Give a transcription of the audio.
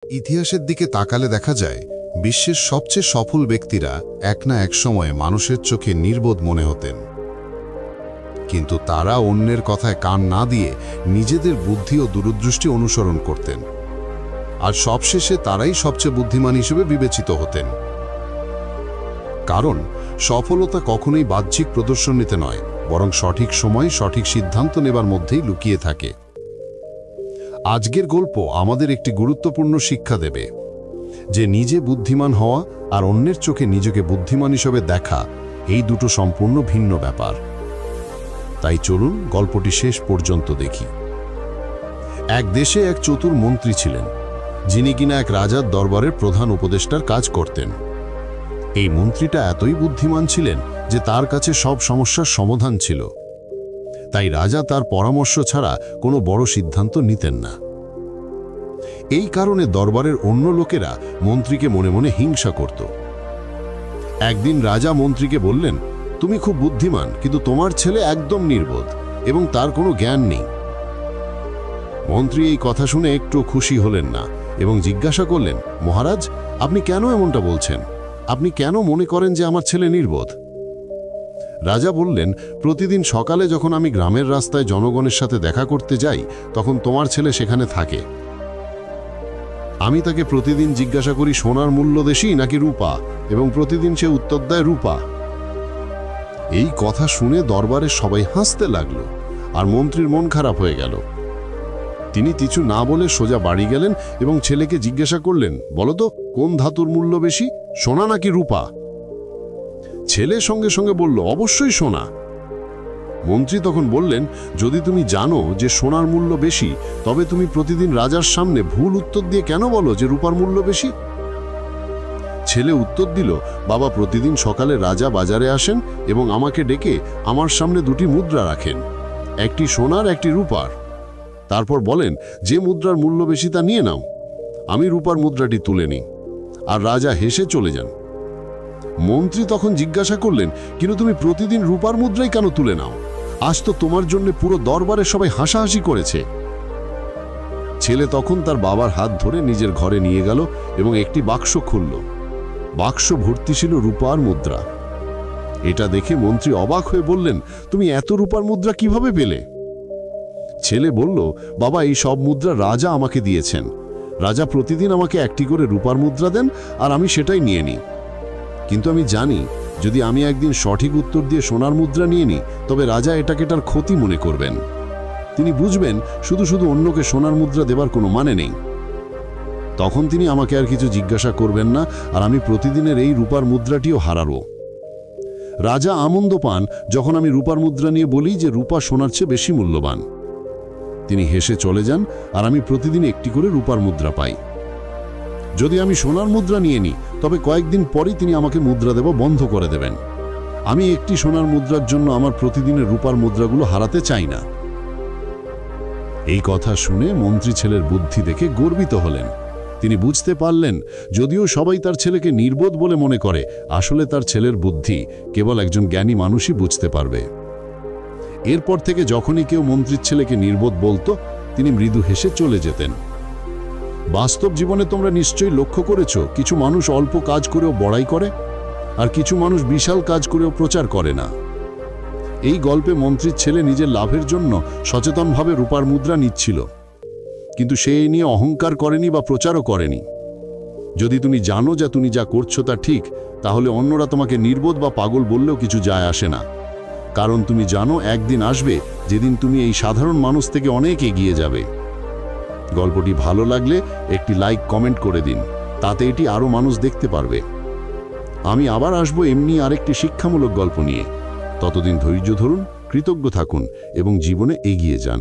ইতিহাসের দিকে তাকালে দেখা যায় বিশ্বের সবচেয়ে সফল ব্যক্তিরা এক না এক সময়ে মানুষের চোখে নির্বোধ মনে হতেন, কিন্তু তারা অন্যের কথায় কান না দিয়ে নিজেদের বুদ্ধি ও দূরদৃষ্টি অনুসরণ করতেন, আর সবশেষে তারাই সবচেয়ে বুদ্ধিমান হিসেবে বিবেচিত হতেন। কারণ সফলতা কখনোই বাহ্যিক প্রদর্শনীতে নয়, বরং সঠিক সময় সঠিক সিদ্ধান্ত নেবার মধ্যেই লুকিয়ে থাকে। আজকের গল্প আমাদের একটি গুরুত্বপূর্ণ শিক্ষা দেবে যে নিজে বুদ্ধিমান হওয়া আর অন্যের চোখে নিজেকে বুদ্ধিমান হিসেবে দেখা এই দুটো সম্পূর্ণ ভিন্ন ব্যাপার। তাই চলুন গল্পটি শেষ পর্যন্ত দেখি। এক দেশে এক চতুর মন্ত্রী ছিলেন, যিনি কিনা এক রাজার দরবারের প্রধান উপদেষ্টার কাজ করতেন। এই মন্ত্রীটা এতই বুদ্ধিমান ছিলেন যে তার কাছে সব সমস্যার সমাধান ছিল, তাই রাজা তার পরামর্শ ছাড়া কোনো বড় সিদ্ধান্ত নিতেন না। এই কারণে দরবারের অন্য লোকেরা মন্ত্রীকে মনে মনে হিংসা করত। একদিন রাজা মন্ত্রীকে বললেন, তুমি খুব বুদ্ধিমান, কিন্তু তোমার ছেলে একদম নির্বোধ এবং তার কোনো জ্ঞান নেই। মন্ত্রী এই কথা শুনে একটু খুশি হলেন না এবং জিজ্ঞাসা করলেন, মহারাজ, আপনি কেন এমনটা বলছেন? আপনি কেন মনে করেন যে আমার ছেলে নির্বোধ? রাজা বললেন, প্রতিদিন সকালে যখন আমি গ্রামের রাস্তায় জনগণের সাথে দেখা করতে যাই, তখন তোমার ছেলে সেখানে থাকে। আমি তাকে প্রতিদিন জিজ্ঞাসা করি সোনার মূল্য বেশি নাকি রূপা, এবং প্রতিদিন সে উত্তর দেয় রূপা। এই কথা শুনে দরবারের সবাই হাসতে লাগলো আর মন্ত্রীর মন খারাপ হয়ে গেল। তিনি কিছু না বলে সোজা বাড়ি গেলেন এবং ছেলেকে জিজ্ঞাসা করলেন, বলো তো, কোন ধাতুর মূল্য বেশি, সোনা নাকি রূপা? ছেলে সঙ্গে সঙ্গে বলল, অবশ্যই সোনা। মন্ত্রী তখন বললেন, যদি তুমি জানো যে সোনার মূল্য বেশি, তবে তুমি প্রতিদিন রাজার সামনে ভুল উত্তর দিয়ে কেন বলো যে রূপার মূল্য বেশি? ছেলে উত্তর দিল, বাবা, প্রতিদিন সকালে রাজা বাজারে আসেন এবং আমাকে ডেকে আমার সামনে দুটি মুদ্রা রাখেন, একটি সোনার একটি রূপার। তারপর বলেন, যে মুদ্রার মূল্য বেশি তা নিয়ে নাও। আমি রূপার মুদ্রাটি তুলে নিই, আর রাজা হেসে চলে যান। মন্ত্রী তখন জিজ্ঞাসা করলেন, কিন্তু তুমি প্রতিদিন রূপার মুদ্রাই কেন তুলে নাও? আজ তো তোমার জন্য পুরো দরবারে সবাই হাসাহাসি করেছে। ছেলে তখন তার বাবার হাত ধরে নিজের ঘরে নিয়ে গেল এবং একটি বাক্স খুলল। বাক্স ভর্তি ছিল রূপার মুদ্রা। এটা দেখে মন্ত্রী অবাক হয়ে বললেন, তুমি এত রূপার মুদ্রা কিভাবে পেলে? ছেলে বলল, বাবা, এই সব মুদ্রা রাজা আমাকে দিয়েছেন। রাজা প্রতিদিন আমাকে একটি করে রূপার মুদ্রা দেন আর আমি সেটাই নিয়ে নিই। কিন্তু আমি জানি, যদি আমি একদিন সঠিক উত্তর দিয়ে সোনার মুদ্রা নিয়ে নিই, তবে রাজা এটাকে তার ক্ষতি মনে করবেন। তিনি বুঝবেন শুধু শুধু অন্যকে সোনার মুদ্রা দেবার কোনো মানে নেই। তখন তিনি আমাকে আর কিছু জিজ্ঞাসা করবেন না, আর আমি প্রতিদিনের এই রূপার মুদ্রাটিও হারাবো। রাজা আনন্দ পান যখন আমি রূপার মুদ্রা নিয়ে বলি যে রূপা সোনার চেয়ে বেশি মূল্যবান। তিনি হেসে চলে যান আর আমি প্রতিদিন একটি করে রূপার মুদ্রা পাই। যদি আমি সোনার মুদ্রা নিয়ে নিই, তবে কয়েকদিন পরই তিনি আমাকে মুদ্রা দেওয়া বন্ধ করে দেবেন। আমি একটি সোনার মুদ্রার জন্য আমার প্রতিদিনের রূপার মুদ্রাগুলো হারাতে চাই না। এই কথা শুনে মন্ত্রী ছেলের বুদ্ধি দেখে গর্বিত হলেন। তিনি বুঝতে পারলেন, যদিও সবাই তার ছেলেকে নির্বোধ বলে মনে করে, আসলে তার ছেলের বুদ্ধি কেবল একজন জ্ঞানী মানুষই বুঝতে পারবে। এরপর থেকে যখনই কেউ মন্ত্রীর ছেলেকে নির্বোধ বলতো, তিনি মৃদু হেসে চলে যেতেন। বাস্তব জীবনে তোমরা নিশ্চয়ই লক্ষ্য করেছ, কিছু মানুষ অল্প কাজ করেও বড়াই করে, আর কিছু মানুষ বিশাল কাজ করেও প্রচার করে না। এই গল্পে মন্ত্রীর ছেলে নিজের লাভের জন্য সচেতনভাবে রূপার মুদ্রা নিচ্ছিল, কিন্তু সে এই নিয়ে অহংকার করেনি বা প্রচারও করেনি। যদি তুমি জানো যে তুমি যা করছো তা ঠিক, তাহলে অন্যরা তোমাকে নির্বোধ বা পাগল বললেও কিছু যায় আসে না। কারণ তুমি জানো একদিন আসবে যেদিন তুমি এই সাধারণ মানুষ থেকে অনেক এগিয়ে যাবে। গল্পটি ভালো লাগলে একটি লাইক কমেন্ট করে দিন, তাতে এটি আরও মানুষ দেখতে পারবে। আমি আবার আসবো এমনি আরেকটি শিক্ষামূলক গল্প নিয়ে। ততদিন ধৈর্য ধরুন, কৃতজ্ঞ থাকুন এবং জীবনে এগিয়ে যান।